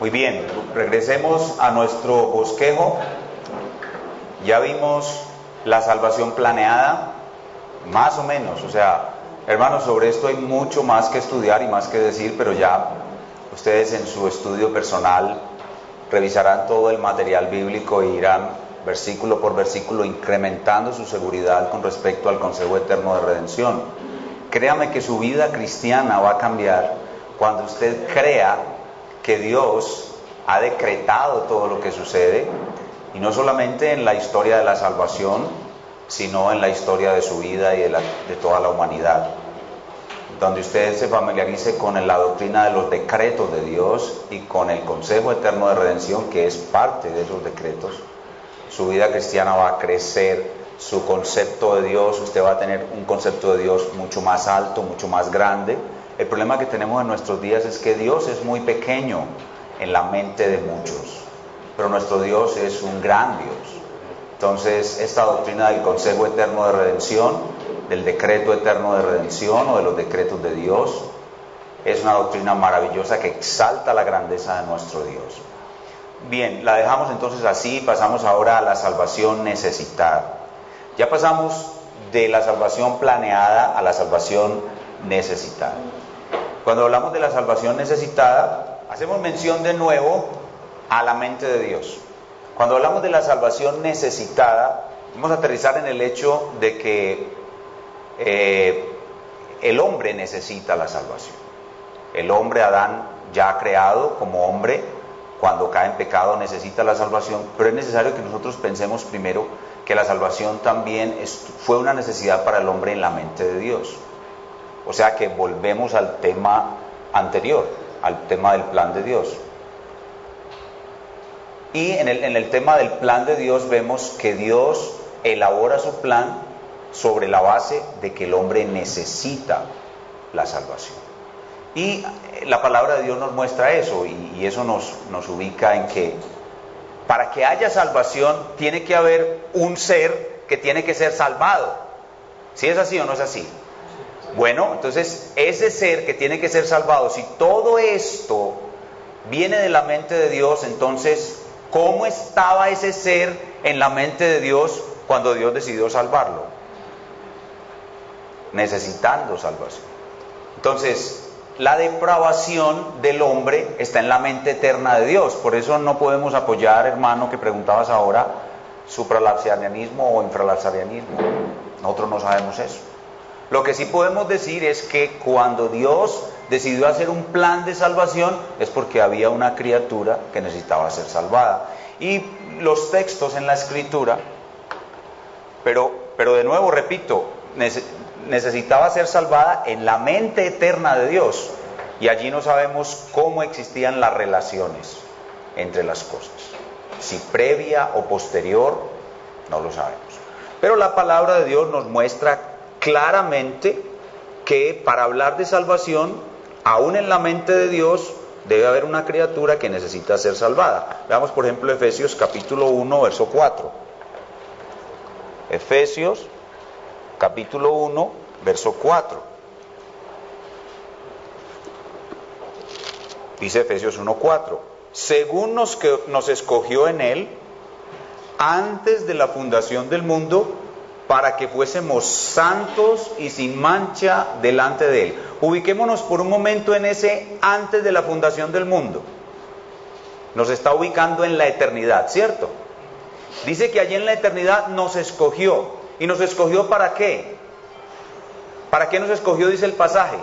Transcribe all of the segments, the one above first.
Muy bien, regresemos a nuestro bosquejo. Ya vimos la salvación planeada, más o menos. O sea, hermanos, sobre esto hay mucho más que estudiar y más que decir, pero ya ustedes en su estudio personal revisarán todo el material bíblico e irán versículo por versículo incrementando su seguridad con respecto al consejo eterno de redención. Créame que su vida cristiana va a cambiar cuando usted crea que Dios ha decretado todo lo que sucede, y no solamente en la historia de la salvación, sino en la historia de su vida y de toda la humanidad. Donde usted se familiarice con la doctrina de los decretos de Dios y con el consejo eterno de redención, que es parte de esos decretos, su vida cristiana va a crecer, su concepto de Dios, usted va a tener un concepto de Dios mucho más alto, mucho más grande. El problema que tenemos en nuestros días es que Dios es muy pequeño en la mente de muchos, pero nuestro Dios es un gran Dios. Entonces, esta doctrina del consejo eterno de redención, del decreto eterno de redención o de los decretos de Dios, es una doctrina maravillosa que exalta la grandeza de nuestro Dios. Bien, la dejamos entonces así, pasamos ahora a la salvación necesitada. Ya pasamos de la salvación planeada a la salvación necesitada. Cuando hablamos de la salvación necesitada, hacemos mención de nuevo a la mente de Dios. Cuando hablamos de la salvación necesitada, vamos a aterrizar en el hecho de que el hombre necesita la salvación. El hombre, Adán, ya creado como hombre, cuando cae en pecado necesita la salvación, pero es necesario que nosotros pensemos primero que la salvación también fue una necesidad para el hombre en la mente de Dios. O sea que volvemos al tema anterior, al tema del plan de Dios. Y en el tema del plan de Dios vemos que Dios elabora su plan sobre la base de que el hombre necesita la salvación. Y la palabra de Dios nos muestra eso, y eso nos ubica en que para que haya salvación tiene que haber un ser que tiene que ser salvado. ¿Sí es así o no es así? Bueno, entonces ese ser que tiene que ser salvado, si todo esto viene de la mente de Dios, entonces ¿cómo estaba ese ser en la mente de Dios cuando Dios decidió salvarlo? Necesitando salvación. Entonces, la depravación del hombre está en la mente eterna de Dios. Por eso no podemos apoyar, hermano, que preguntabas ahora, supralapsarianismo o infralapsarianismo. Nosotros no sabemos eso. Lo que sí podemos decir es que cuando Dios decidió hacer un plan de salvación es porque había una criatura que necesitaba ser salvada. Y los textos en la Escritura, pero de nuevo repito, necesitaba ser salvada en la mente eterna de Dios, y allí no sabemos cómo existían las relaciones entre las cosas, si previa o posterior, no lo sabemos. Pero la palabra de Dios nos muestra claramente que para hablar de salvación, aún en la mente de Dios, debe haber una criatura que necesita ser salvada. Veamos por ejemplo Efesios capítulo 1, verso 4. Efesios capítulo 1, verso 4. Dice Efesios 1, 4. Según nos escogió en Él, antes de la fundación del mundo, para que fuésemos santos y sin mancha delante de Él. Ubiquémonos por un momento en ese antes de la fundación del mundo. Nos está ubicando en la eternidad, ¿cierto? Dice que allí en la eternidad nos escogió. ¿Y nos escogió para qué? ¿Para qué nos escogió? Dice el pasaje.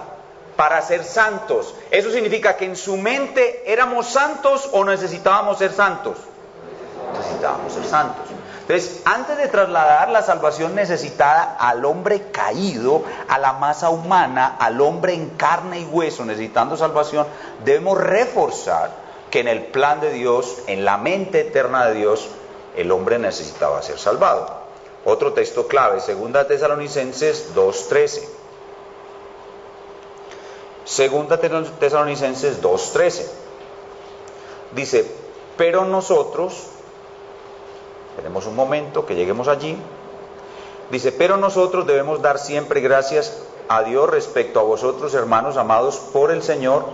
Para ser santos. ¿Eso significa que en su mente éramos santos o necesitábamos ser santos? Necesitábamos ser santos. Entonces, antes de trasladar la salvación necesitada al hombre caído, a la masa humana, al hombre en carne y hueso necesitando salvación, debemos reforzar que en el plan de Dios, en la mente eterna de Dios, el hombre necesitaba ser salvado. Otro texto clave, 2 Tesalonicenses 2:13. 2 Tesalonicenses 2:13. Dice, pero nosotros, tenemos un momento que lleguemos allí, dice, pero nosotros debemos dar siempre gracias a Dios respecto a vosotros, hermanos amados por el Señor,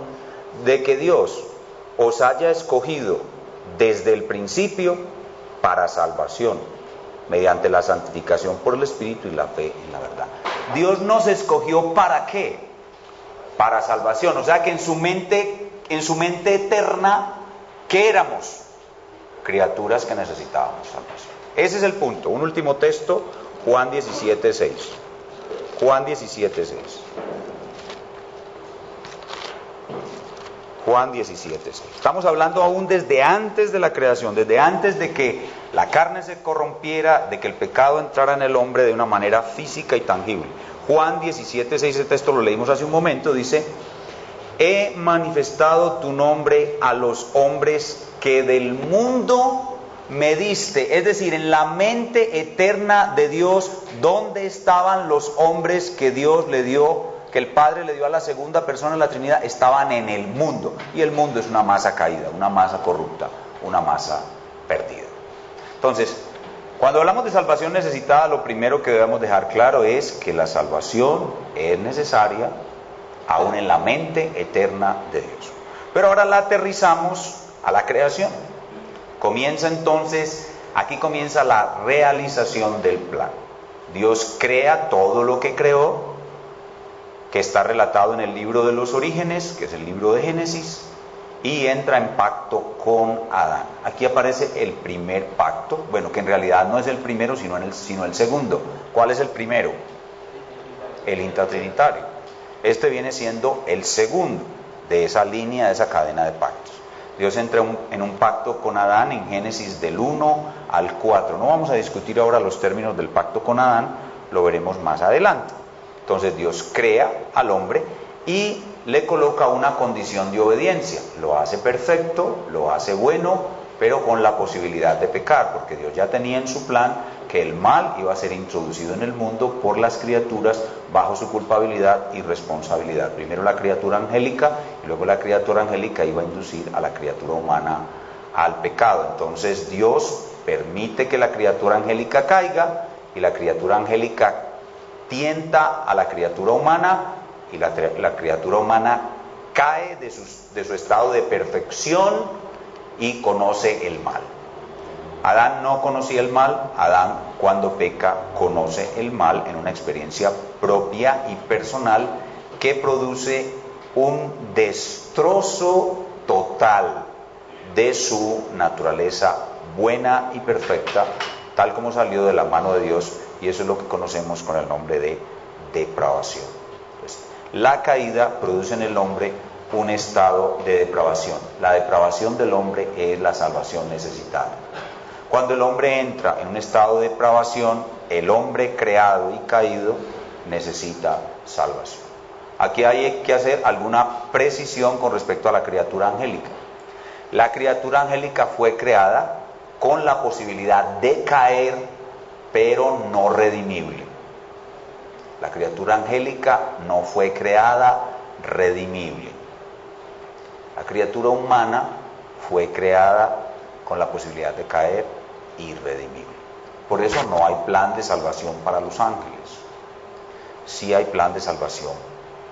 de que Dios, os haya escogido desde el principio para salvación, mediante la santificación por el Espíritu y la fe en la verdad. Dios nos escogió ¿para qué? Para salvación. O sea que en su mente eterna, ¿qué éramos? Criaturas que necesitábamos salvación. Ese es el punto. Un último texto, Juan 17:6. Juan 17:6. Juan 17:6. Estamos hablando aún desde antes de la creación, desde antes de que la carne se corrompiera, de que el pecado entrara en el hombre de una manera física y tangible. Juan 17:6, ese texto lo leímos hace un momento, dice: he manifestado tu nombre a los hombres que del mundo me diste. Es decir, en la mente eterna de Dios, ¿dónde estaban los hombres que Dios le dio, que el Padre le dio a la segunda persona de la Trinidad? Estaban en el mundo, y el mundo es una masa caída, una masa corrupta, una masa perdida. Entonces, cuando hablamos de salvación necesitada, lo primero que debemos dejar claro es que la salvación es necesaria aún en la mente eterna de Dios. Pero ahora la aterrizamos a la creación. Aquí comienza la realización del plan. Dios crea todo lo que creó, que está relatado en el libro de los orígenes, que es el libro de Génesis, y entra en pacto con Adán. Aquí aparece el primer pacto, bueno, que en realidad no es el primero, sino el segundo. ¿Cuál es el primero? El intratrinitario. Este viene siendo el segundo de esa línea, de esa cadena de pactos. Dios entra en un pacto con Adán en Génesis del 1 al 4. No vamos a discutir ahora los términos del pacto con Adán, lo veremos más adelante. Entonces Dios crea al hombre y le coloca una condición de obediencia. Lo hace perfecto, lo hace bueno, pero con la posibilidad de pecar, porque Dios ya tenía en su plan que el mal iba a ser introducido en el mundo por las criaturas bajo su culpabilidad y responsabilidad. Primero la criatura angélica, y luego la criatura angélica iba a inducir a la criatura humana al pecado. Entonces Dios permite que la criatura angélica caiga, y la criatura angélica tienta a la criatura humana, y la criatura humana cae de su estado de perfección y conoce el mal. Adán no conocía el mal. Adán, cuando peca, conoce el mal en una experiencia propia y personal que produce un destrozo total de su naturaleza buena y perfecta, tal como salió de la mano de Dios, y eso es lo que conocemos con el nombre de depravación. Pues, la caída produce en el hombre un estado de depravación. La depravación del hombre es la salvación necesitada. Cuando el hombre entra en un estado de depravación, el hombre creado y caído necesita salvación. Aquí hay que hacer alguna precisión con respecto a la criatura angélica. La criatura angélica fue creada con la posibilidad de caer, pero no redimible. La criatura angélica no fue creada redimible. La criatura humana fue creada con la posibilidad de caer irredimible. Por eso no hay plan de salvación para los ángeles. Sí hay plan de salvación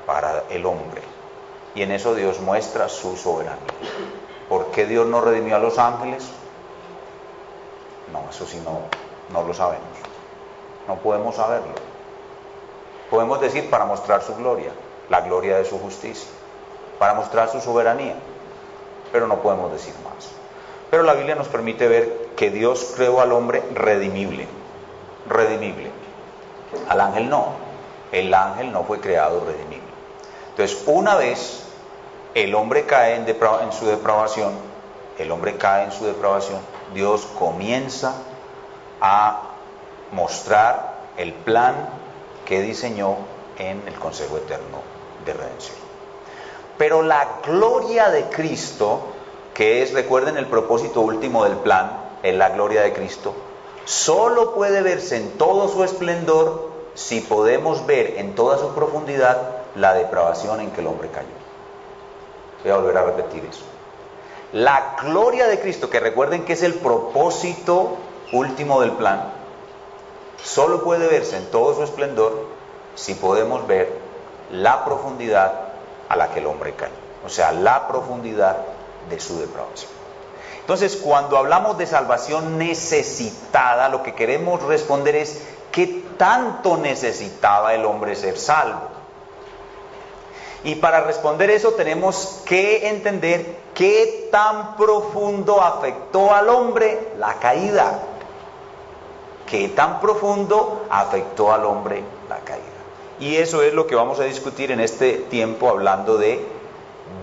para el hombre. Y en eso Dios muestra su soberanía. ¿Por qué Dios no redimió a los ángeles? No, eso sí no lo sabemos. No podemos saberlo. Podemos decir para mostrar su gloria, la gloria de su justicia, para mostrar su soberanía, pero no podemos decir más. Pero la Biblia nos permite ver que Dios creó al hombre redimible. Al ángel no. El ángel no fue creado redimible. Entonces, una vez el hombre cae en su depravación, Dios comienza a mostrar el plan que diseñó en el Consejo Eterno de Redención. Pero la gloria de Cristo, que es, recuerden, el propósito último del plan, es la gloria de Cristo, solo puede verse en todo su esplendor si podemos ver en toda su profundidad la depravación en que el hombre cayó. Voy a volver a repetir eso. La gloria de Cristo, que recuerden que es el propósito último del plan, solo puede verse en todo su esplendor si podemos ver la profundidad a la que el hombre cayó. O sea, la profundidad de su depravación. Entonces, cuando hablamos de salvación necesitada, lo que queremos responder es ¿qué tanto necesitaba el hombre ser salvo? Y para responder eso tenemos que entender qué tan profundo afectó al hombre la caída. ¿Qué tan profundo afectó al hombre la caída? Y eso es lo que vamos a discutir en este tiempo hablando de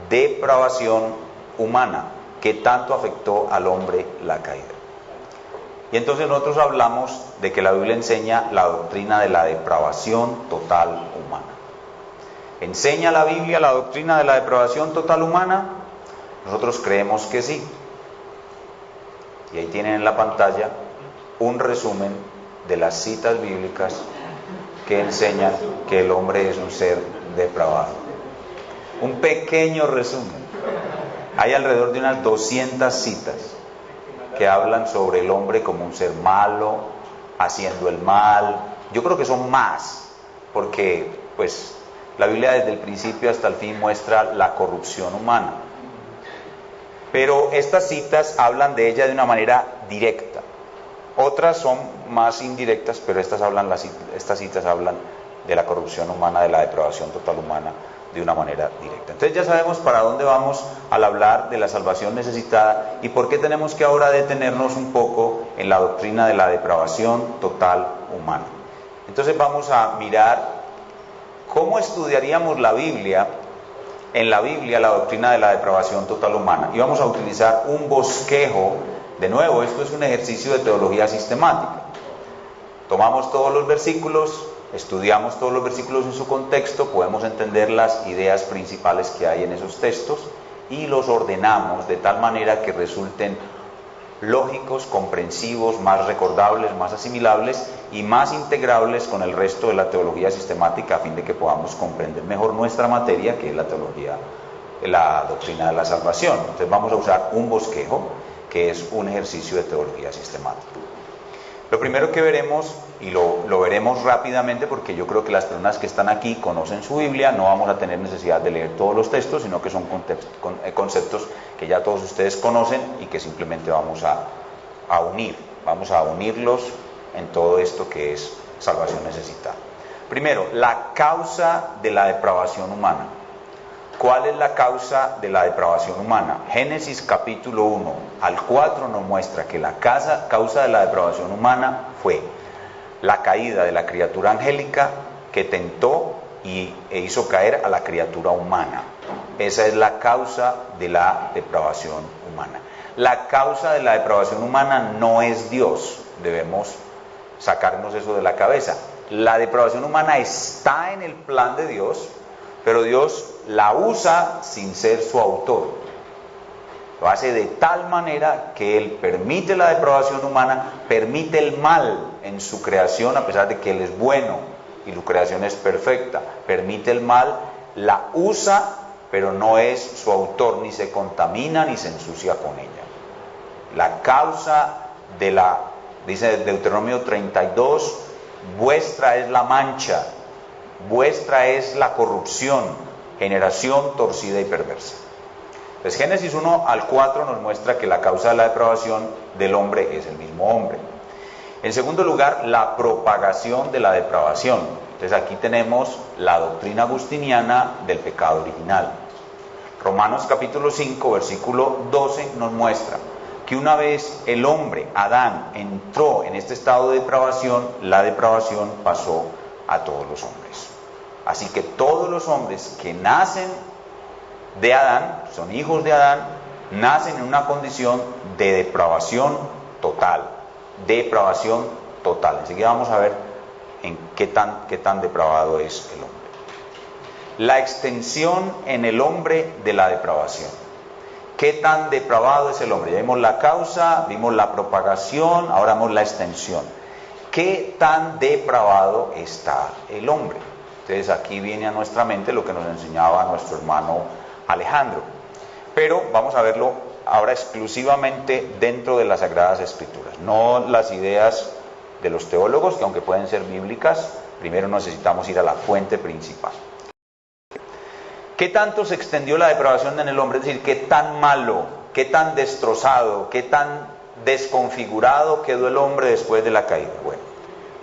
depravación humana. ¿Qué tanto afectó al hombre la caída? Y entonces nosotros hablamos de que la Biblia enseña la doctrina de la depravación total humana. ¿Enseña la Biblia la doctrina de la depravación total humana? Nosotros creemos que sí. Y ahí tienen en la pantalla un resumen de las citas bíblicas que enseñan que el hombre es un ser depravado. Un pequeño resumen. Hay alrededor de unas 200 citas que hablan sobre el hombre como un ser malo, haciendo el mal. Yo creo que son más, porque pues la Biblia desde el principio hasta el fin muestra la corrupción humana. Pero estas citas hablan de ella de una manera directa. Otras son más indirectas, pero estas citas hablan de la corrupción humana, de la depravación total humana, de una manera directa. Entonces ya sabemos para dónde vamos al hablar de la salvación necesitada y por qué tenemos que ahora detenernos un poco en la doctrina de la depravación total humana. Entonces vamos a mirar cómo estudiaríamos la Biblia, en la Biblia la doctrina de la depravación total humana. Y vamos a utilizar un bosquejo. De nuevo, esto es un ejercicio de teología sistemática. Tomamos todos los versículos, estudiamos todos los versículos en su contexto, podemos entender las ideas principales que hay en esos textos y los ordenamos de tal manera que resulten lógicos, comprensivos, más recordables, más asimilables y más integrables con el resto de la teología sistemática a fin de que podamos comprender mejor nuestra materia, que es la teología, la doctrina de la salvación. Entonces vamos a usar un bosquejo, que es un ejercicio de teología sistemática. Lo primero que veremos, y lo veremos rápidamente porque yo creo que las personas que están aquí conocen su Biblia, no vamos a tener necesidad de leer todos los textos, sino que son conceptos que ya todos ustedes conocen y que simplemente vamos a unir. Vamos a unirlos en todo esto que es salvación necesitada. Primero, la causa de la depravación humana. ¿Cuál es la causa de la depravación humana? Génesis capítulo 1 al 4 nos muestra que la causa de la depravación humana fue la caída de la criatura angélica que tentó e hizo caer a la criatura humana. Esa es la causa de la depravación humana. La causa de la depravación humana no es Dios, debemos sacarnos eso de la cabeza. La depravación humana está en el plan de Dios, pero Dios la usa sin ser su autor. Lo hace de tal manera que Él permite la depravación humana, permite el mal en su creación, a pesar de que Él es bueno y su creación es perfecta. Permite el mal, la usa, pero no es su autor, ni se contamina ni se ensucia con ella. La causa dice Deuteronomio 32, vuestra es la mancha, vuestra es la corrupción, generación torcida y perversa. Pues Génesis 1 al 4 nos muestra que la causa de la depravación del hombre es el mismo hombre. En segundo lugar, la propagación de la depravación. Entonces aquí tenemos la doctrina agustiniana del pecado original. Romanos capítulo 5, versículo 12 nos muestra que una vez el hombre, Adán, entró en este estado de depravación, la depravación pasó a todos los hombres. Así que todos los hombres que nacen de Adán, son hijos de Adán, nacen en una condición de depravación total. Depravación total. Enseguida vamos a ver en qué tan depravado es el hombre. La extensión en el hombre de la depravación. ¿Qué tan depravado es el hombre? Ya vimos la causa, vimos la propagación, ahora vemos la extensión. ¿Qué tan depravado está el hombre? Entonces aquí viene a nuestra mente lo que nos enseñaba nuestro hermano Alejandro. Pero vamos a verlo ahora exclusivamente dentro de las Sagradas Escrituras, no las ideas de los teólogos, que aunque pueden ser bíblicas, primero necesitamos ir a la fuente principal. ¿Qué tanto se extendió la depravación en el hombre? Es decir, ¿qué tan malo, qué tan destrozado, qué tan desconfigurado quedó el hombre después de la caída? Bueno,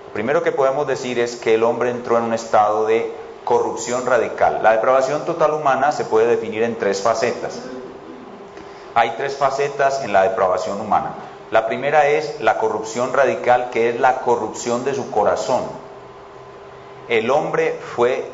lo primero que podemos decir es que el hombre entró en un estado de corrupción radical. La depravación total humana se puede definir en 3 facetas. Hay 3 facetas en la depravación humana. La primera es la corrupción radical, que es la corrupción de su corazón. El hombre fue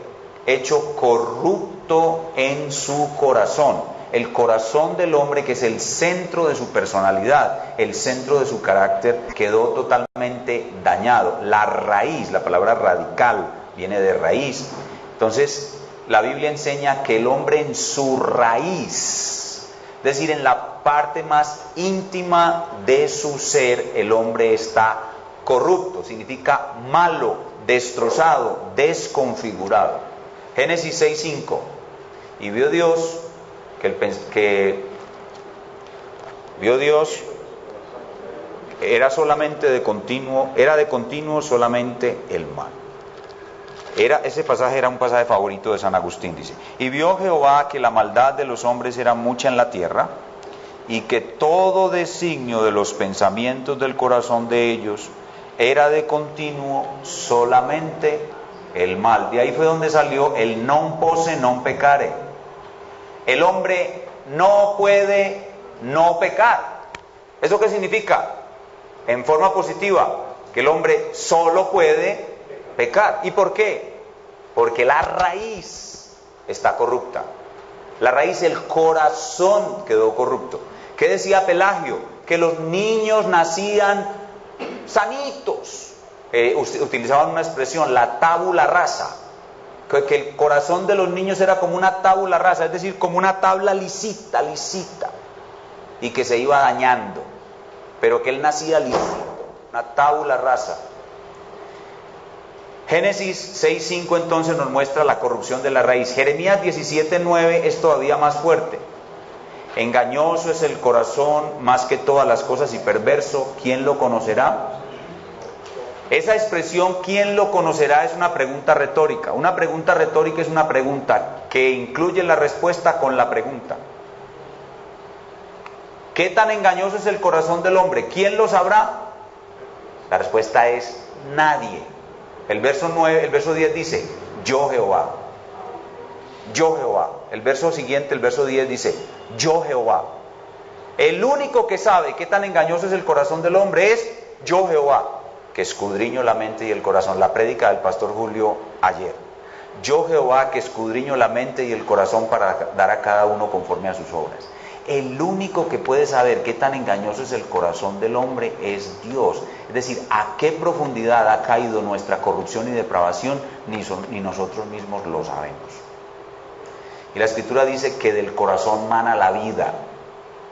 hecho corrupto en su corazón. El corazón del hombre, que es el centro de su personalidad, el centro de su carácter, quedó totalmente dañado. La raíz, la palabra radical, viene de raíz. Entonces, la Biblia enseña que el hombre en su raíz, es decir, en la parte más íntima de su ser, el hombre está corrupto, significa malo, destrozado, desconfigurado. Génesis 6:5. Y vio Dios era de continuo solamente el mal. Ese pasaje era un pasaje favorito de San Agustín, dice: y vio Jehová que la maldad de los hombres era mucha en la tierra, y que todo designio de los pensamientos del corazón de ellos era de continuo solamente el mal. De ahí fue donde salió el non posse non peccare. El hombre no puede no pecar. ¿Eso qué significa? En forma positiva, que el hombre solo puede pecar. ¿Y por qué? Porque la raíz está corrupta. La raíz, el corazón quedó corrupto. ¿Qué decía Pelagio? Que los niños nacían sanitos. Utilizaban una expresión, la tabula rasa. Que el corazón de los niños era como una tabula rasa, es decir, como una tabla lisita, y que se iba dañando. Pero que él nacía lisito, una tabula rasa. Génesis 6:5 entonces nos muestra la corrupción de la raíz. Jeremías 17:9 es todavía más fuerte. Engañoso es el corazón más que todas las cosas y perverso, ¿quién lo conocerá? Esa expresión, ¿quién lo conocerá?, es una pregunta retórica. Una pregunta retórica es una pregunta que incluye la respuesta con la pregunta. ¿Qué tan engañoso es el corazón del hombre? ¿Quién lo sabrá? La respuesta es nadie. El verso 10 dice: yo Jehová. Yo Jehová. El verso siguiente, el verso 10 dice: yo Jehová. El único que sabe qué tan engañoso es el corazón del hombre es yo Jehová, que escudriño la mente y el corazón. La prédica del pastor Julio ayer. Yo Jehová, que escudriño la mente y el corazón para dar a cada uno conforme a sus obras. El único que puede saber qué tan engañoso es el corazón del hombre es Dios. Es decir, a qué profundidad ha caído nuestra corrupción y depravación, ni nosotros mismos lo sabemos. Y la Escritura dice que del corazón mana la vida.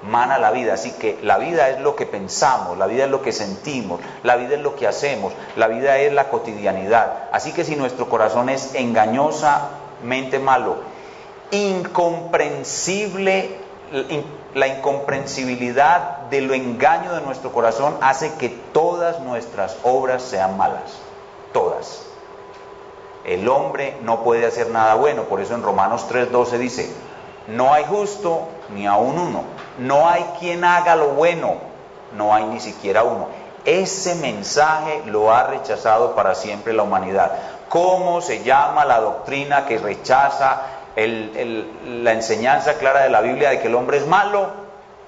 Mana la vida, así que la vida es lo que pensamos, la vida es lo que sentimos, la vida es lo que hacemos, la vida es la cotidianidad. Así que si nuestro corazón es engañosamente malo, la incomprensibilidad de lo engaño de nuestro corazón hace que todas nuestras obras sean malas, todas. El hombre no puede hacer nada bueno, por eso en Romanos 3:12 dice: no hay justo ni aun uno, no hay quien haga lo bueno, no hay ni siquiera uno. Ese mensaje lo ha rechazado para siempre la humanidad. ¿Cómo se llama la doctrina que rechaza la enseñanza clara de la Biblia de que el hombre es malo?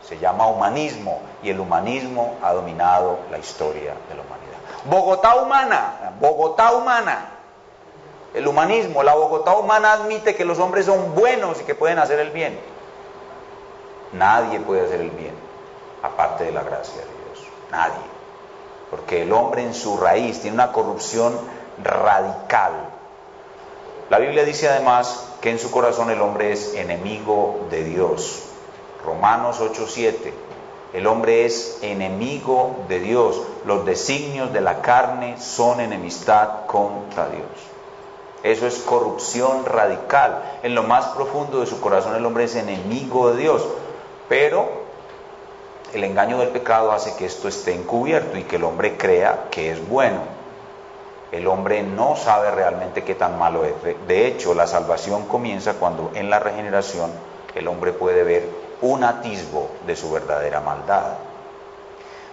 Se llama humanismo, y el humanismo ha dominado la historia de la humanidad. Bogotá humana. El humanismo, la Bogotá humana admite que los hombres son buenos y que pueden hacer el bien. Nadie puede hacer el bien aparte de la gracia de Dios. Nadie. Porque el hombre en su raíz tiene una corrupción radical. La Biblia dice además que en su corazón el hombre es enemigo de Dios. Romanos 8:7. El hombre es enemigo de Dios. Los designios de la carne son enemistad contra Dios. Eso es corrupción radical. En lo más profundo de su corazón el hombre es enemigo de Dios. Pero el engaño del pecado hace que esto esté encubierto y que el hombre crea que es bueno. el hombre no sabe realmente qué tan malo es. De hecho, la salvación comienza cuando en la regeneración el hombre puede ver un atisbo de su verdadera maldad.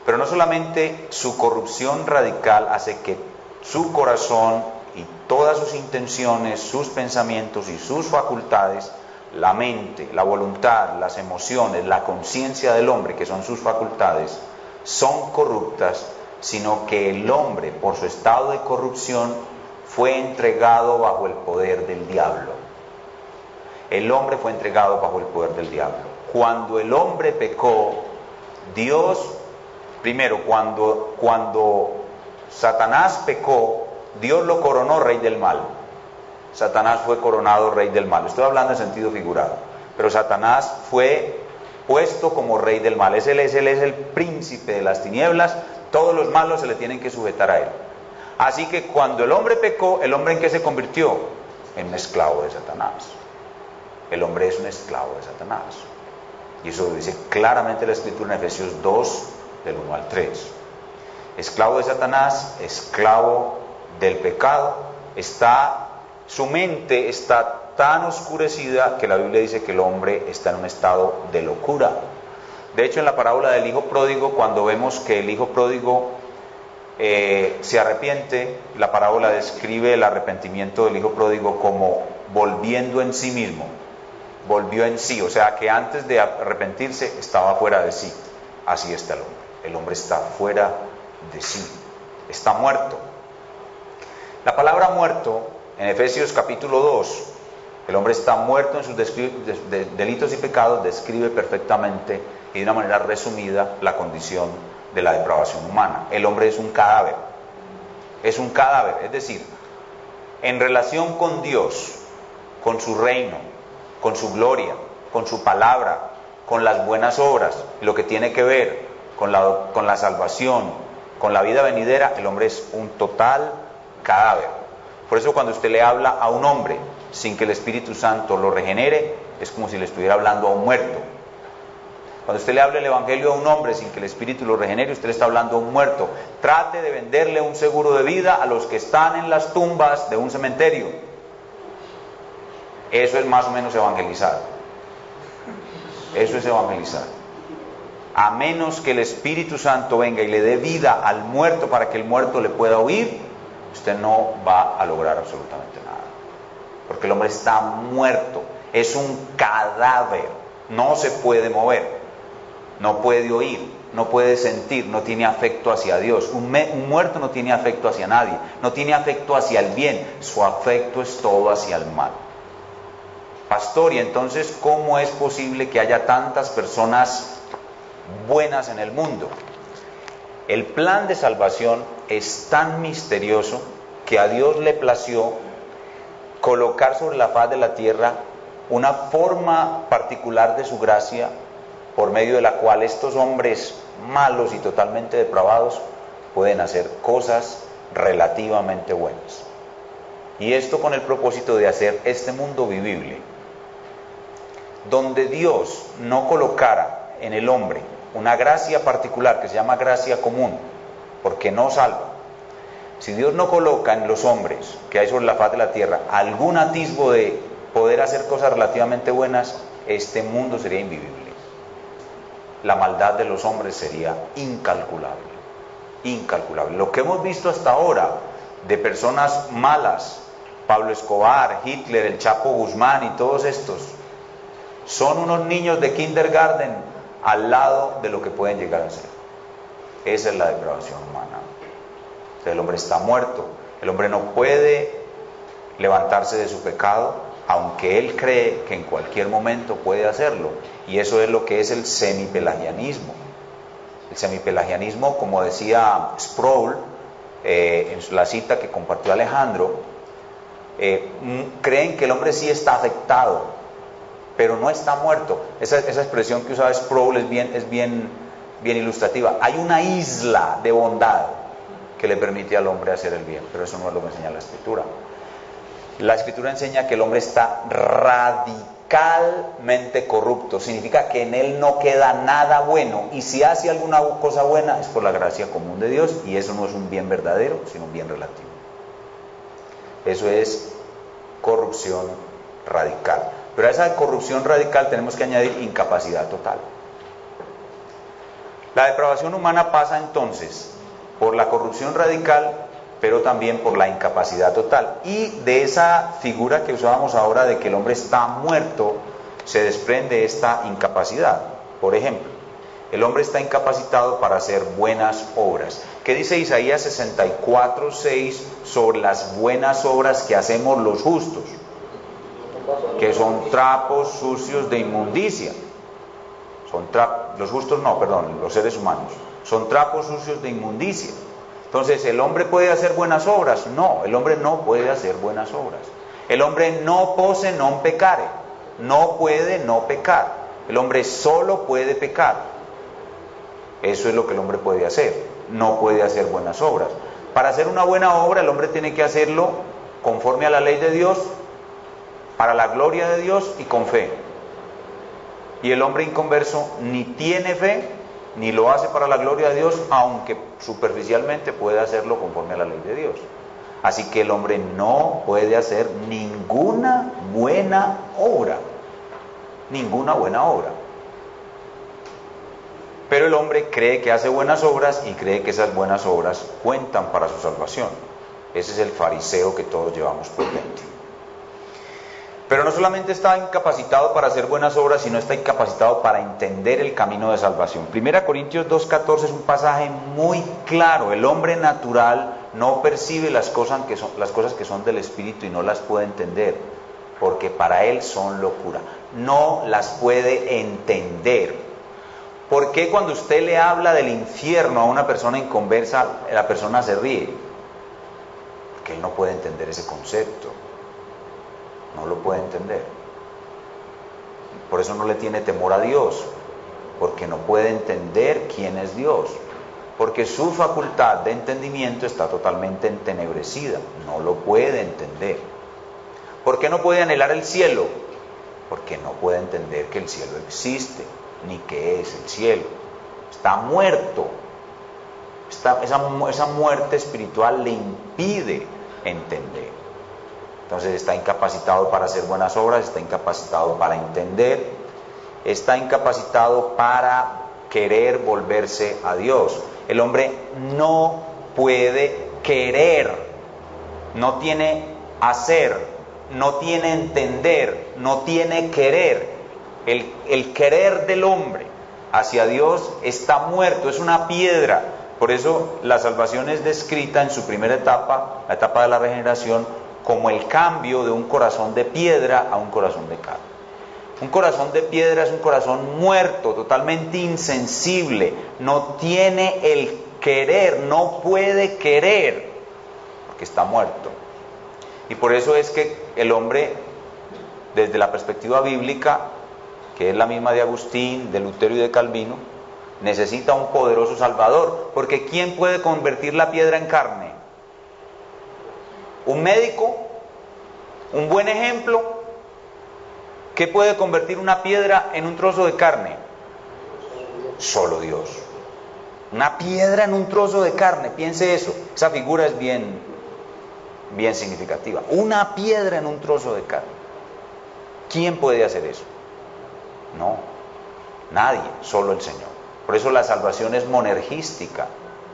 Pero no solamente su corrupción radical hace que su corazón y todas sus intenciones, sus pensamientos y sus facultades, la mente, la voluntad, las emociones, la conciencia del hombre, que son sus facultades, son corruptas, sino que el hombre, por su estado de corrupción, fue entregado bajo el poder del diablo. El hombre fue entregado bajo el poder del diablo. Cuando el hombre pecó, Dios, primero, cuando Satanás pecó, Dios lo coronó rey del mal. Satanás fue coronado rey del mal. Estoy hablando en sentido figurado. Pero Satanás fue puesto como rey del mal. Él es el príncipe de las tinieblas. Todos los malos se le tienen que sujetar a él. Así que cuando el hombre pecó, ¿el hombre en qué se convirtió? En un esclavo de Satanás. El hombre es un esclavo de Satanás. Y eso lo dice claramente la Escritura en Efesios 2, del 1 al 3. Esclavo de Satanás, esclavo del pecado. Su mente está tan oscurecida que la Biblia dice que el hombre está en un estado de locura. De hecho, en la parábola del hijo pródigo, cuando vemos que el hijo pródigo se arrepiente, la parábola describe el arrepentimiento del hijo pródigo como volviendo en sí mismo. Volvió en sí, o sea que antes de arrepentirse estaba fuera de sí. Así está el hombre. El hombre está fuera de sí, está muerto. La palabra muerto, en Efesios capítulo 2, el hombre está muerto en sus delitos y pecados, describe perfectamente y de una manera resumida la condición de la depravación humana. El hombre es un cadáver, es decir, en relación con Dios, con su reino, con su gloria, con su palabra, con las buenas obras, lo que tiene que ver con la salvación, con la vida venidera, el hombre es un total cadáver. Por eso cuando usted le habla a un hombre sin que el Espíritu Santo lo regenere, es como si le estuviera hablando a un muerto. Cuando usted le habla el Evangelio a un hombre sin que el Espíritu lo regenere, usted le está hablando a un muerto. Trate de venderle un seguro de vida a los que están en las tumbas de un cementerio. Eso es más o menos evangelizar. Eso es evangelizar. A menos que el Espíritu Santo venga y le dé vida al muerto para que el muerto le pueda oír, usted no va a lograr absolutamente nada. Porque el hombre está muerto, es un cadáver, no se puede mover, no puede oír, no puede sentir, no tiene afecto hacia Dios. Un muerto no tiene afecto hacia nadie, no tiene afecto hacia el bien, su afecto es todo hacia el mal. Pastor, y entonces, ¿cómo es posible que haya tantas personas buenas en el mundo? El plan de salvación es tan misterioso que a Dios le plació colocar sobre la faz de la tierra una forma particular de su gracia por medio de la cual estos hombres malos y totalmente depravados pueden hacer cosas relativamente buenas. Y esto con el propósito de hacer este mundo vivible. Donde Dios no colocara en el hombre una gracia particular que se llama gracia común, porque no salva. Si Dios no coloca en los hombres que hay sobre la faz de la tierra algún atisbo de poder hacer cosas relativamente buenas, este mundo sería invivible. La maldad de los hombres sería incalculable, incalculable. Lo que hemos visto hasta ahora de personas malas, Pablo Escobar, Hitler, el Chapo Guzmán y todos estos, son unos niños de kindergarten al lado de lo que pueden llegar a ser. Esa es la depravación humana. El hombre está muerto, el hombre no puede levantarse de su pecado, aunque él cree que en cualquier momento puede hacerlo. Y eso es lo que es el semipelagianismo. El semipelagianismo, como decía Sproul en la cita que compartió Alejandro, creen que el hombre sí está afectado, pero no está muerto. Esa expresión que usaba Sproul es bien ilustrativa. Hay una isla de bondad que le permite al hombre hacer el bien, pero eso no es lo que enseña la Escritura. La Escritura enseña que el hombre está radicalmente corrupto. Significa que en él no queda nada bueno, y si hace alguna cosa buena es por la gracia común de Dios, y eso no es un bien verdadero, sino un bien relativo. Eso es corrupción radical. Pero a esa corrupción radical tenemos que añadir incapacidad total. La depravación humana pasa entonces por la corrupción radical, pero también por la incapacidad total. Y de esa figura que usábamos ahora de que el hombre está muerto, se desprende esta incapacidad. Por ejemplo, el hombre está incapacitado para hacer buenas obras. ¿Qué dice Isaías 64:6 sobre las buenas obras que hacemos los justos? Que son trapos sucios de inmundicia. Los justos no, perdón, los seres humanos. Son trapos sucios de inmundicia. Entonces, ¿el hombre puede hacer buenas obras? No, el hombre no puede hacer buenas obras. El hombre no pose non pecare. No puede no pecar. El hombre solo puede pecar. Eso es lo que el hombre puede hacer. No puede hacer buenas obras. Para hacer una buena obra, el hombre tiene que hacerlo conforme a la ley de Dios, para la gloria de Dios y con fe. Y el hombre inconverso ni tiene fe, ni lo hace para la gloria de Dios, aunque superficialmente puede hacerlo conforme a la ley de Dios. Así que el hombre no puede hacer ninguna buena obra. Ninguna buena obra. Pero el hombre cree que hace buenas obras y cree que esas buenas obras cuentan para su salvación. Ese es el fariseo que todos llevamos por dentro. Pero no solamente está incapacitado para hacer buenas obras, sino está incapacitado para entender el camino de salvación. 1 Corintios 2:14 es un pasaje muy claro. El hombre natural no percibe las cosas que son del Espíritu y no las puede entender, porque para él son locura. No las puede entender. ¿Por qué cuando usted le habla del infierno a una persona inconversa, la persona se ríe? Porque él no puede entender ese concepto. No lo puede entender. Por eso no le tiene temor a Dios, porque no puede entender quién es Dios, porque su facultad de entendimiento está totalmente entenebrecida, no lo puede entender. ¿Por qué no puede anhelar el cielo? Porque no puede entender que el cielo existe, ni qué es el cielo. Está muerto. Esa muerte espiritual le impide entender. Entonces está incapacitado para hacer buenas obras, está incapacitado para entender, está incapacitado para querer volverse a Dios. El hombre no puede querer, no tiene hacer, no tiene entender, no tiene querer. El querer del hombre hacia Dios está muerto, es una piedra. Por eso la salvación es descrita en su primera etapa, la etapa de la regeneración, como el cambio de un corazón de piedra a un corazón de carne. Un corazón de piedra es un corazón muerto, totalmente insensible, no tiene el querer, no puede querer, porque está muerto. Y por eso es que el hombre, desde la perspectiva bíblica, que es la misma de Agustín, de Lutero y de Calvino, necesita un poderoso Salvador, porque ¿quién puede convertir la piedra en carne? ¿Un médico? ¿Un buen ejemplo? ¿Qué puede convertir una piedra en un trozo de carne? Solo Dios. Una piedra en un trozo de carne, piense eso. Esa figura es bien significativa. Una piedra en un trozo de carne. ¿Quién puede hacer eso? No, nadie, solo el Señor. Por eso la salvación es monergística,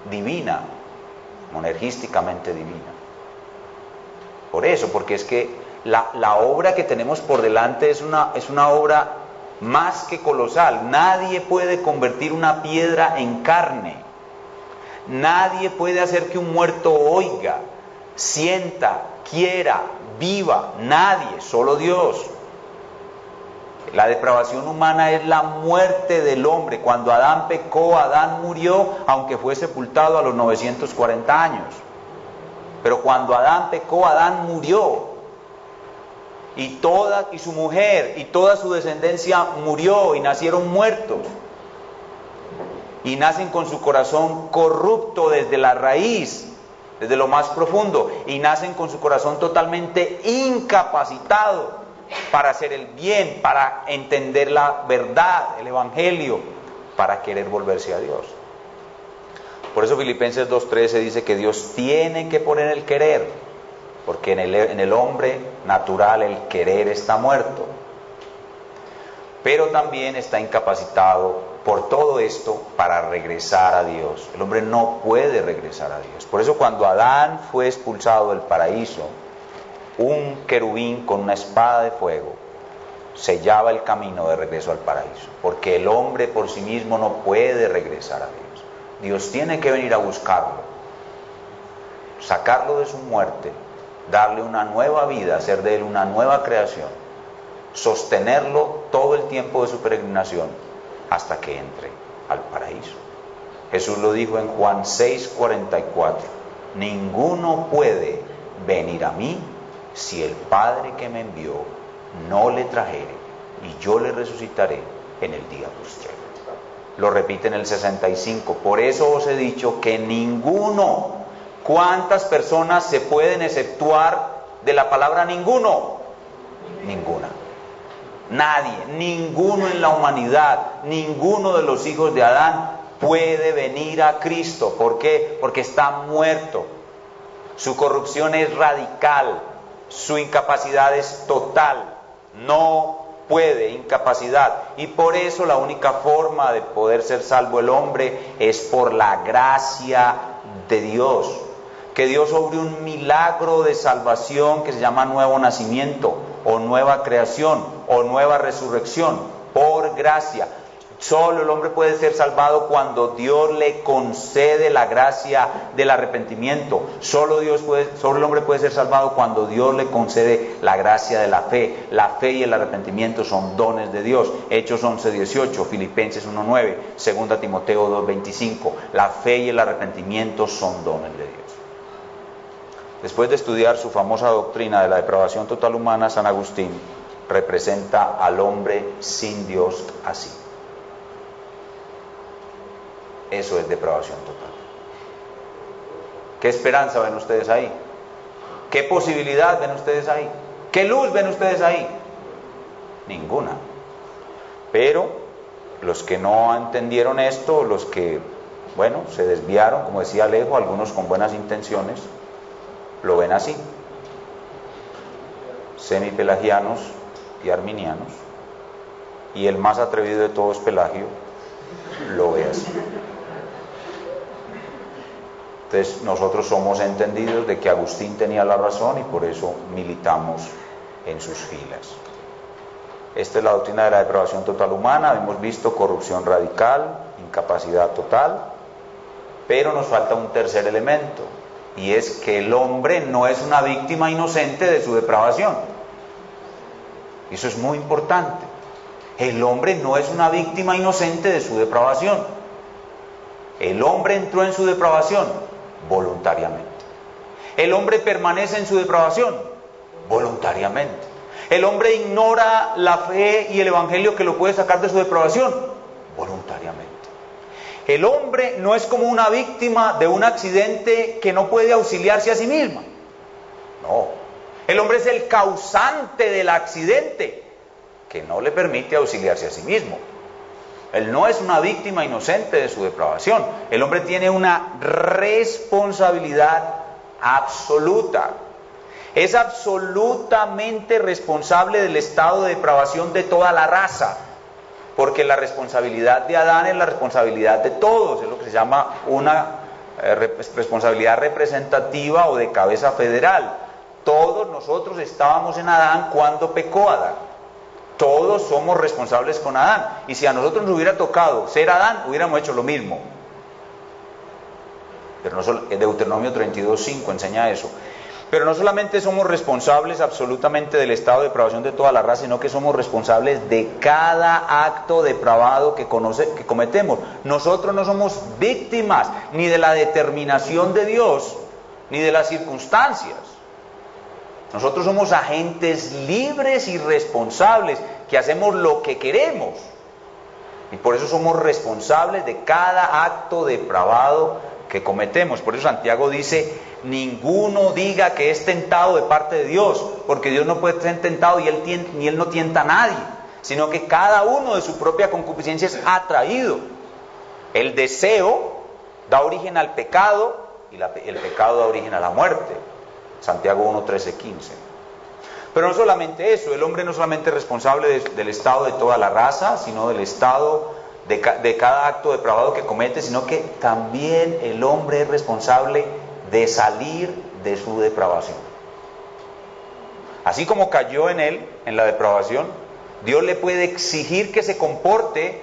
divina, monergísticamente divina. Por eso, porque es que la obra que tenemos por delante es una obra más que colosal. Nadie puede convertir una piedra en carne. Nadie puede hacer que un muerto oiga, sienta, quiera, viva. Nadie, solo Dios. La depravación humana es la muerte del hombre. Cuando Adán pecó, Adán murió, aunque fue sepultado a los 940 años. Pero cuando Adán pecó, Adán murió. Y su mujer y toda su descendencia murió y nacieron muertos. Y nacen con su corazón corrupto desde la raíz, desde lo más profundo. Y nacen con su corazón totalmente incapacitado para hacer el bien, para entender la verdad, el evangelio, para querer volverse a Dios. Por eso Filipenses 2:13 dice que Dios tiene que poner el querer. porque en el hombre natural el querer está muerto, pero también está incapacitado por todo esto para regresar a Dios. El hombre no puede regresar a Dios. Por eso cuando Adán fue expulsado del paraíso, un querubín con una espada de fuego sellaba el camino de regreso al paraíso, porque el hombre por sí mismo no puede regresar a Dios. Dios tiene que venir a buscarlo, sacarlo de su muerte, darle una nueva vida, hacer de él una nueva creación, sostenerlo todo el tiempo de su peregrinación hasta que entre al paraíso. Jesús lo dijo en Juan 6:44: ninguno puede venir a mí si el Padre que me envió no le trajere, y yo le resucitaré en el día postrero. Lo repite en el 65: por eso os he dicho que ninguno. ¿Cuántas personas se pueden exceptuar de la palabra ninguno? Ninguna. Nadie, ninguno en la humanidad, ninguno de los hijos de Adán puede venir a Cristo. ¿Por qué? Porque está muerto. Su corrupción es radical, su incapacidad es total. No puede, incapacidad. Y por eso la única forma de poder ser salvo el hombre es por la gracia de Dios. Que Dios obre un milagro de salvación que se llama nuevo nacimiento, o nueva creación, o nueva resurrección, por gracia. Solo el hombre puede ser salvado cuando Dios le concede la gracia del arrepentimiento. Solo el hombre puede ser salvado cuando Dios le concede la gracia de la fe. La fe y el arrepentimiento son dones de Dios. Hechos 11:18, Filipenses 1:9, 2 Timoteo 2:25. La fe y el arrepentimiento son dones de Dios. Después de estudiar su famosa doctrina de la depravación total humana, San Agustín representa al hombre sin Dios así. Eso es depravación total. ¿Qué esperanza ven ustedes ahí? ¿Qué posibilidad ven ustedes ahí? ¿Qué luz ven ustedes ahí? Ninguna. Pero los que no entendieron esto, los que, se desviaron, como decía Alejo, algunos con buenas intenciones, lo ven así: semipelagianos y arminianos, y el más atrevido de todos, Pelagio, lo ve así. Entonces nosotros somos entendidos de que Agustín tenía la razón y por eso militamos en sus filas. Esta es la doctrina de la depravación total humana. Hemos visto corrupción radical, incapacidad total, pero nos falta un tercer elemento, y es que el hombre no es una víctima inocente de su depravación. Eso es muy importante. El hombre no es una víctima inocente de su depravación. El hombre entró en su depravación voluntariamente. El hombre permanece en su depravación voluntariamente. El hombre ignora la fe y el evangelio que lo puede sacar de su depravación voluntariamente. El hombre no es como una víctima de un accidente que no puede auxiliarse a sí misma. No. El hombre es el causante del accidente que no le permite auxiliarse a sí mismo. Él no es una víctima inocente de su depravación. El hombre tiene una responsabilidad absoluta. Es absolutamente responsable del estado de depravación de toda la raza. Porque la responsabilidad de Adán es la responsabilidad de todos, es lo que se llama una responsabilidad representativa o de cabeza federal. Todos nosotros estábamos en Adán cuando pecó Adán. Todos somos responsables con Adán. Y si a nosotros nos hubiera tocado ser Adán, hubiéramos hecho lo mismo. Pero no solo, Deuteronomio 32:5 enseña eso. Pero no solamente somos responsables absolutamente del estado de depravación de toda la raza, sino que somos responsables de cada acto depravado que cometemos. Nosotros no somos víctimas ni de la determinación de Dios, ni de las circunstancias. Nosotros somos agentes libres y responsables que hacemos lo que queremos. Y por eso somos responsables de cada acto depravado que cometemos. Por eso Santiago dice: ninguno diga que es tentado de parte de Dios, porque Dios no puede ser tentado y Él no tienta a nadie, sino que cada uno de su propia concupiscencia es atraído. El deseo da origen al pecado y el pecado da origen a la muerte. Santiago 1, 13, 15. Pero no solamente eso, el hombre no solamente es responsable del estado de toda la raza, sino del estado de cada acto depravado que comete, sino que también el hombre es responsable de salir de su depravación. Así como cayó en él, en la depravación, Dios le puede exigir que se comporte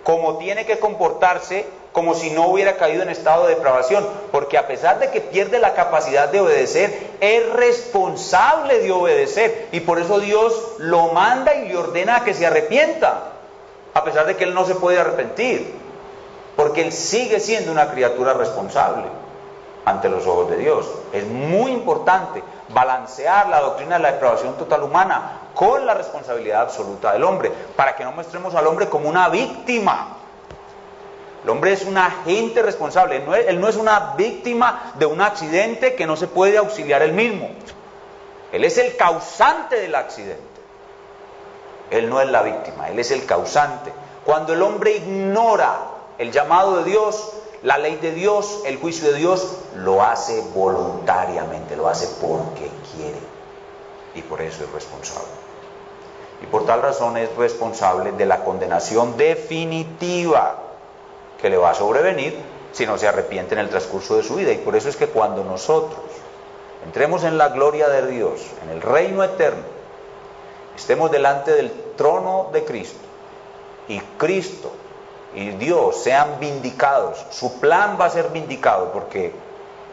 como tiene que comportarse, como si no hubiera caído en estado de depravación, porque a pesar de que pierde la capacidad de obedecer, es responsable de obedecer, y por eso Dios lo manda y le ordena a que se arrepienta, a pesar de que él no se puede arrepentir, porque él sigue siendo una criatura responsable ante los ojos de Dios. Es muy importante balancear la doctrina de la depravación total humana con la responsabilidad absoluta del hombre, para que no mostremos al hombre como una víctima. El hombre es un agente responsable, él no es una víctima de un accidente que no se puede auxiliar él mismo. Él es el causante del accidente. Él no es la víctima, él es el causante. Cuando el hombre ignora el llamado de Dios, la ley de Dios, el juicio de Dios, lo hace voluntariamente, lo hace porque quiere. Y por eso es responsable. Y por tal razón es responsable de la condenación definitiva que le va a sobrevenir si no se arrepiente en el transcurso de su vida. Y por eso es que cuando nosotros entremos en la gloria de Dios, en el reino eterno, estemos delante del trono de Cristo, y Cristo y Dios sean vindicados, su plan va a ser vindicado, porque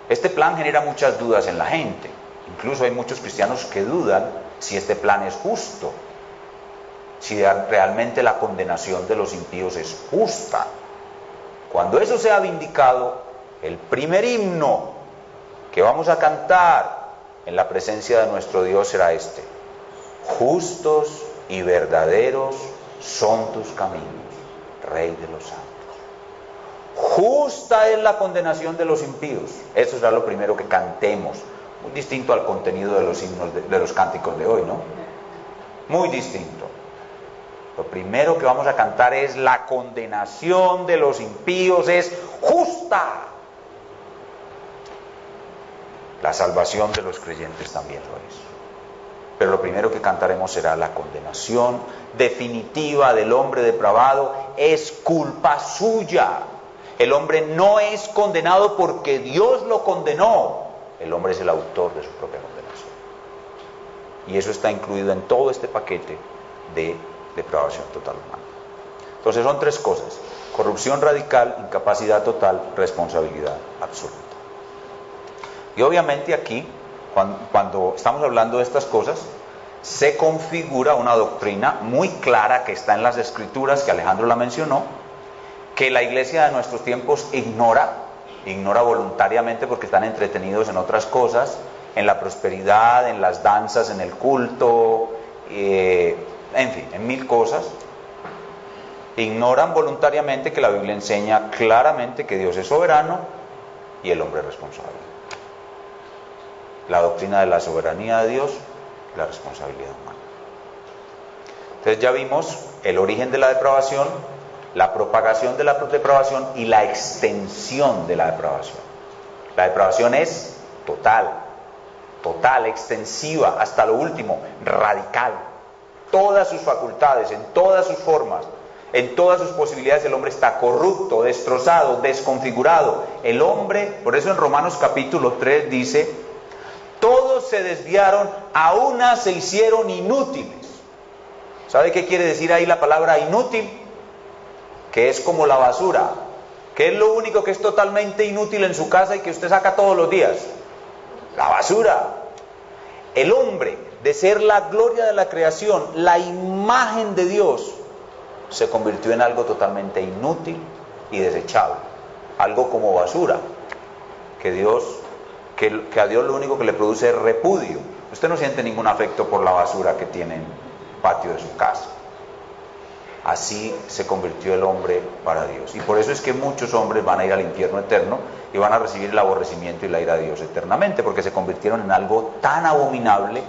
este plan genera muchas dudas en la gente. Incluso hay muchos cristianos que dudan si este plan es justo, si realmente la condenación de los impíos es justa. Cuando eso sea vindicado, el primer himno que vamos a cantar en la presencia de nuestro Dios será este: justos y verdaderos son tus caminos, Rey de los santos. Justa es la condenación de los impíos. Eso será lo primero que cantemos, muy distinto al contenido de los himnos, de los cánticos de hoy, ¿no? Muy distinto. Lo primero que vamos a cantar es: la condenación de los impíos es justa. La salvación de los creyentes también lo es. Pero lo primero que cantaremos será: la condenación definitiva del hombre depravado es culpa suya. El hombre no es condenado porque Dios lo condenó. El hombre es el autor de su propia condenación. Y eso está incluido en todo este paquete de depravación total humana. Entonces son tres cosas: corrupción radical, incapacidad total, responsabilidad absoluta. Y obviamente aquí, cuando estamos hablando de estas cosas, se configura una doctrina muy clara que está en las Escrituras, que Alejandro la mencionó, que la iglesia de nuestros tiempos ignora voluntariamente porque están entretenidos en otras cosas, en la prosperidad, en las danzas, en el culto, en fin, en mil cosas. Ignoran voluntariamente que la Biblia enseña claramente que Dios es soberano y el hombre es responsable. La doctrina de la soberanía de Dios y la responsabilidad humana. Entonces ya vimos el origen de la depravación, la propagación de la depravación y la extensión de la depravación. La depravación es total, extensiva, hasta lo último, radical. Todas sus facultades, en todas sus formas, en todas sus posibilidades, el hombre está corrupto, destrozado, desconfigurado. El hombre, por eso en Romanos capítulo 3 dice: todos se desviaron, a una se hicieron inútiles. ¿Sabe qué quiere decir ahí la palabra inútil? Que es como la basura. ¿Qué es lo único que es totalmente inútil en su casa y que usted saca todos los días? La basura. El hombre, de ser la gloria de la creación, la imagen de Dios, se convirtió en algo totalmente inútil y desechable. Algo como basura, que a Dios lo único que le produce es repudio. Usted no siente ningún afecto por la basura que tiene en el patio de su casa. Así se convirtió el hombre para Dios. Y por eso es que muchos hombres van a ir al infierno eterno y van a recibir el aborrecimiento y la ira de Dios eternamente, porque se convirtieron en algo tan abominable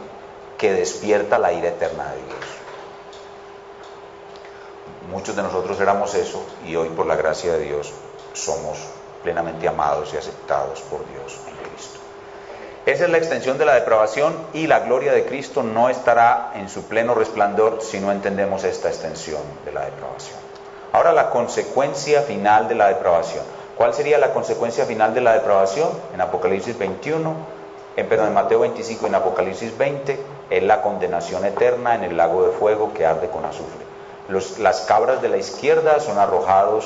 que despierta la ira eterna de Dios. Muchos de nosotros éramos eso, y hoy por la gracia de Dios somos plenamente amados y aceptados por Dios en Cristo. Esa es la extensión de la depravación, y la gloria de Cristo no estará en su pleno resplandor si no entendemos esta extensión de la depravación. Ahora, la consecuencia final de la depravación. ¿Cuál sería la consecuencia final de la depravación? En Apocalipsis 21, en Mateo 25 y en Apocalipsis 20, es la condenación eterna en el lago de fuego que arde con azufre. Las cabras de la izquierda son arrojados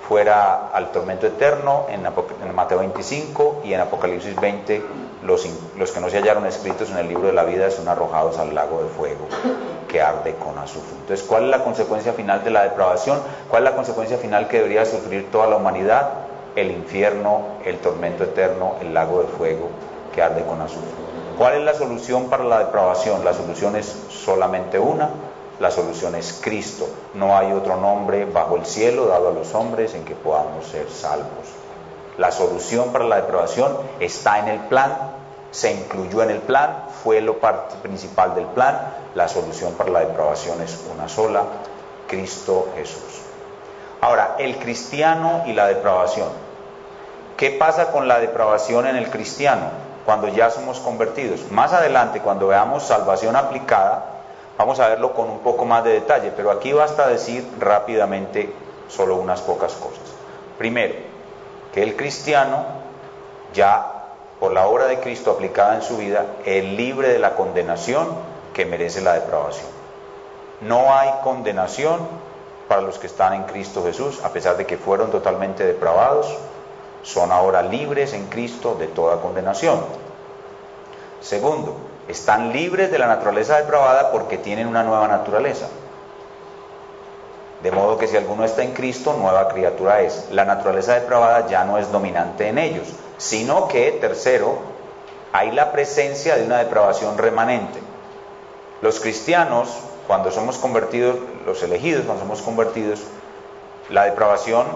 fuera al tormento eterno en Mateo 25, y en Apocalipsis 20 los que no se hallaron escritos en el libro de la vida son arrojados al lago de fuego que arde con azufre. Entonces, ¿cuál es la consecuencia final de la depravación? ¿Cuál es la consecuencia final que debería sufrir toda la humanidad? El infierno, el tormento eterno, el lago de fuego que arde con azufre. ¿Cuál es la solución para la depravación? La solución es solamente una. La solución es Cristo. No hay otro nombre bajo el cielo dado a los hombres en que podamos ser salvos. La solución para la depravación está en el plan, se incluyó en el plan, fue lo parte principal del plan. La solución para la depravación es una sola: Cristo Jesús. Ahora, el cristiano y la depravación. ¿Qué pasa con la depravación en el cristiano cuando ya somos convertidos? Más adelante, cuando veamos salvación aplicada, vamos a verlo con un poco más de detalle, pero aquí basta decir rápidamente solo unas pocas cosas. Primero, que el cristiano, ya por la obra de Cristo aplicada en su vida, es libre de la condenación que merece la depravación. No hay condenación para los que están en Cristo Jesús, a pesar de que fueron totalmente depravados, son ahora libres en Cristo de toda condenación. Segundo, están libres de la naturaleza depravada porque tienen una nueva naturaleza. De modo que si alguno está en Cristo, nueva criatura es. La naturaleza depravada ya no es dominante en ellos, sino que, tercero, hay la presencia de una depravación remanente. Los cristianos, cuando somos convertidos, los elegidos, cuando somos convertidos, la depravación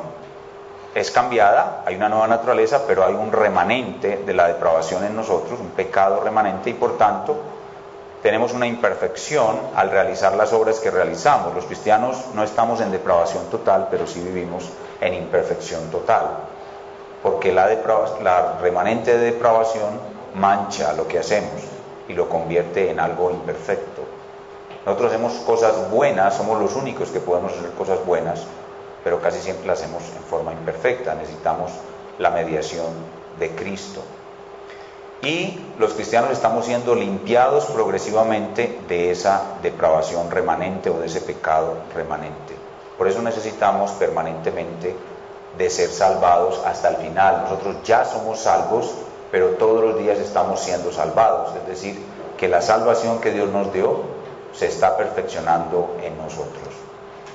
es cambiada, hay una nueva naturaleza, pero hay un remanente de la depravación en nosotros, un pecado remanente, y por tanto tenemos una imperfección al realizar las obras que realizamos. Los cristianos no estamos en depravación total, pero sí vivimos en imperfección total, porque la remanente de depravación mancha lo que hacemos y lo convierte en algo imperfecto. Nosotros hacemos cosas buenas, somos los únicos que podemos hacer cosas buenas, pero casi siempre la hacemos en forma imperfecta. Necesitamos la mediación de Cristo. Y los cristianos estamos siendo limpiados progresivamente de esa depravación remanente o de ese pecado remanente. Por eso necesitamos permanentemente de ser salvados hasta el final. Nosotros ya somos salvos, pero todos los días estamos siendo salvados. Es decir, que la salvación que Dios nos dio se está perfeccionando en nosotros.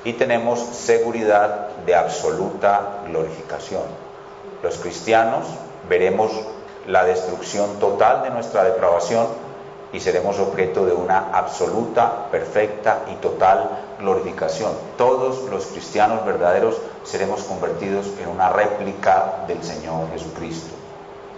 Y tenemos seguridad de absoluta glorificación. Los cristianos veremos la destrucción total de nuestra depravación y seremos objeto de una absoluta, perfecta y total glorificación. Todos los cristianos verdaderos seremos convertidos en una réplica del Señor Jesucristo.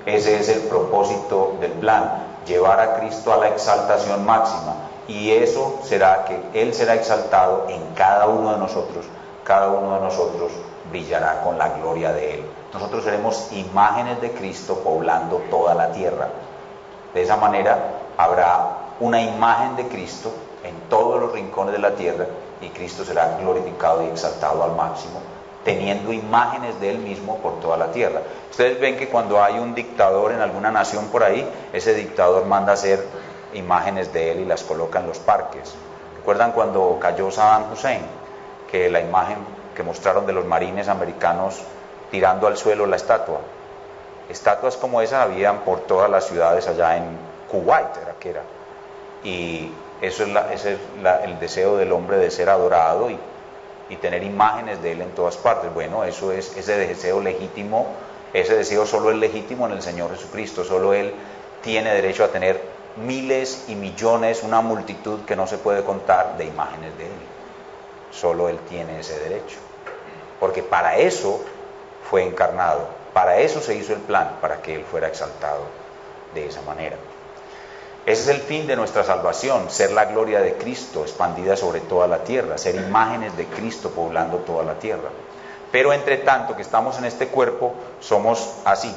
Ese es el propósito del plan, llevar a Cristo a la exaltación máxima. Y eso será que Él será exaltado en cada uno de nosotros. Cada uno de nosotros brillará con la gloria de Él. Nosotros seremos imágenes de Cristo poblando toda la tierra. De esa manera habrá una imagen de Cristo en todos los rincones de la tierra, y Cristo será glorificado y exaltado al máximo, teniendo imágenes de Él mismo por toda la tierra. Ustedes ven que cuando hay un dictador en alguna nación por ahí, ese dictador manda hacer imágenes de él y las coloca en los parques. ¿Recuerdan cuando cayó Saddam Hussein? Que la imagen que mostraron de los marines americanos tirando al suelo la estatua. Estatuas como esa habían por todas las ciudades allá en Kuwait, y eso es el deseo del hombre de ser adorado y tener imágenes de él en todas partes. Bueno, eso es ese deseo legítimo. Ese deseo solo es legítimo en el Señor Jesucristo. Solo Él tiene derecho a tener miles y millones, una multitud que no se puede contar de imágenes de Él. Solo Él tiene ese derecho, porque para eso fue encarnado, para eso se hizo el plan, para que Él fuera exaltado de esa manera. Ese es el fin de nuestra salvación, ser la gloria de Cristo expandida sobre toda la tierra, ser imágenes de Cristo poblando toda la tierra. Pero entre tanto que estamos en este cuerpo, somos así.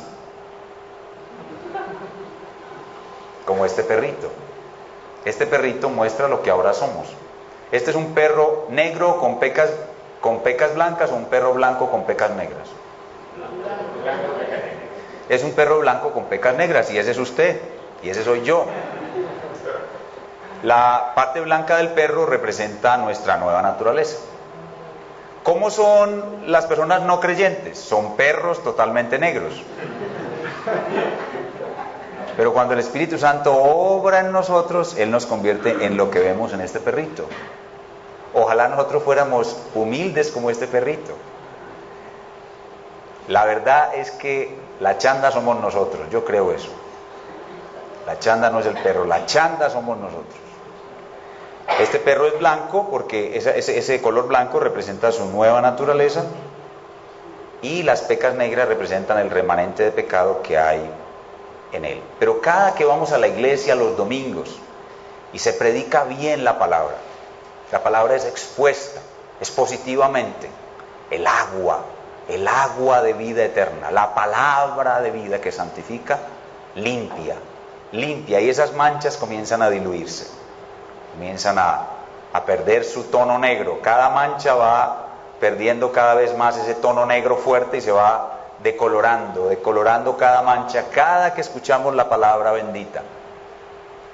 como este perrito. Este perrito muestra lo que ahora somos. Este es un perro negro con pecas blancas o un perro blanco con pecas negras. Es un perro blanco con pecas negras y ese es usted y ese soy yo. La parte blanca del perro representa nuestra nueva naturaleza. ¿Cómo son las personas no creyentes? Son perros totalmente negros. Pero cuando el Espíritu Santo obra en nosotros, Él nos convierte en lo que vemos en este perrito. Ojalá nosotros fuéramos humildes como este perrito. La verdad es que la chanda somos nosotros, yo creo eso. La chanda no es el perro, la chanda somos nosotros. Este perro es blanco porque ese color blanco representa su nueva naturaleza y las pecas negras representan el remanente de pecado que hay en él. Pero cada que vamos a la iglesia los domingos y se predica bien la palabra es expuesta expositivamente, el agua de vida eterna, la palabra de vida que santifica, limpia, y esas manchas comienzan a diluirse, comienzan a perder su tono negro. Cada mancha va perdiendo cada vez más ese tono negro fuerte y se va decolorando cada mancha, cada que escuchamos la palabra bendita.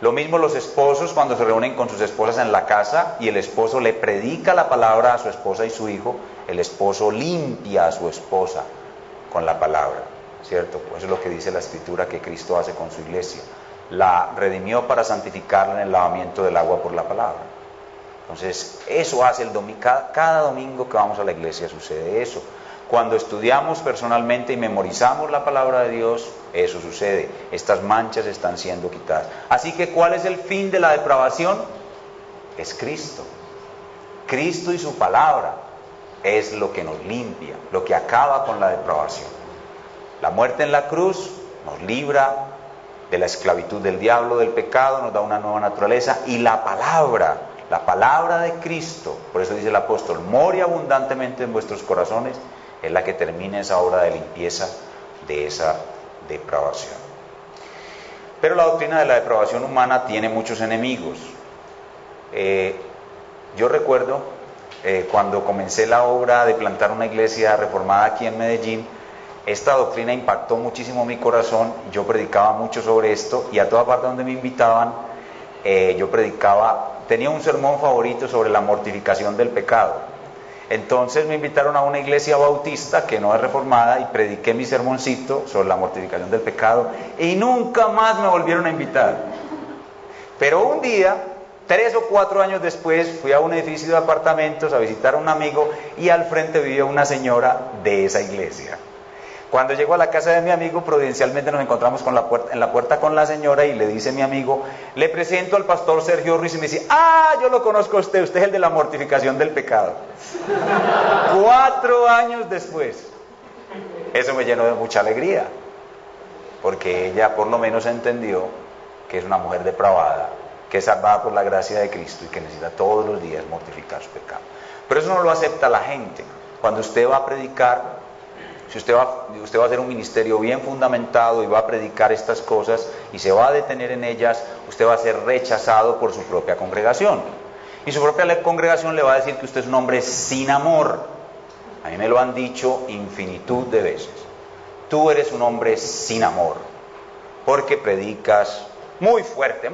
Lo mismo los esposos cuando se reúnen con sus esposas en la casa y el esposo le predica la palabra a su esposa y su hijo, el esposo limpia a su esposa con la palabra, ¿cierto? Eso es lo que dice la Escritura que Cristo hace con su iglesia. La redimió para santificarla en el lavamiento del agua por la palabra. Entonces, eso hace el domingo, cada domingo que vamos a la iglesia sucede eso. Cuando estudiamos personalmente y memorizamos la palabra de Dios, eso sucede. Estas manchas están siendo quitadas. Así que, ¿cuál es el fin de la depravación? Es Cristo. Cristo y su palabra es lo que nos limpia, lo que acaba con la depravación. La muerte en la cruz nos libra de la esclavitud del diablo, del pecado, nos da una nueva naturaleza, y la palabra de Cristo, por eso dice el apóstol, more abundantemente en vuestros corazones, es la que termina esa obra de limpieza de esa depravación. Pero la doctrina de la depravación humana tiene muchos enemigos. Yo recuerdo cuando comencé la obra de plantar una iglesia reformada aquí en Medellín, esta doctrina impactó muchísimo mi corazón. Yo predicaba mucho sobre esto y a toda parte donde me invitaban yo predicaba. Tenía un sermón favorito sobre la mortificación del pecado. Entonces me invitaron a una iglesia bautista que no es reformada y prediqué mi sermoncito sobre la mortificación del pecado y nunca más me volvieron a invitar. Pero un día, 3 o 4 años después, fui a un edificio de apartamentos a visitar a un amigo y al frente vivía una señora de esa iglesia. Cuando llego a la casa de mi amigo, providencialmente nos encontramos en la puerta con la señora y le dice mi amigo, le presento al pastor Sergio Ruiz, y me dice, yo lo conozco a usted es el de la mortificación del pecado. 4 años después. Eso me llenó de mucha alegría, porque ella por lo menos entendió que es una mujer depravada, que es salvada por la gracia de Cristo y que necesita todos los días mortificar su pecado. Pero eso no lo acepta la gente. Cuando usted va a predicar, si usted va a hacer un ministerio bien fundamentado y va a predicar estas cosas y se va a detener en ellas, usted va a ser rechazado por su propia congregación. Y su propia congregación le va a decir que usted es un hombre sin amor. A mí me lo han dicho infinitud de veces. Tú eres un hombre sin amor, porque predicas muy fuerte,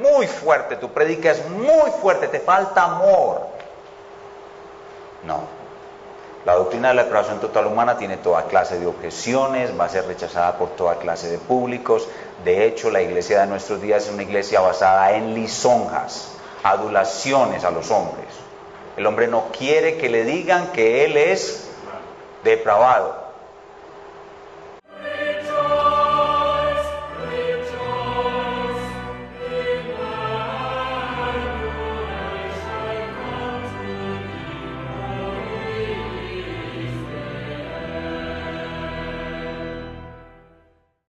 tu prédica es muy fuerte, te falta amor. No. La doctrina de la depravación total humana tiene toda clase de objeciones, va a ser rechazada por toda clase de públicos. De hecho, la iglesia de nuestros días es una iglesia basada en lisonjas, adulaciones a los hombres. El hombre no quiere que le digan que él es depravado.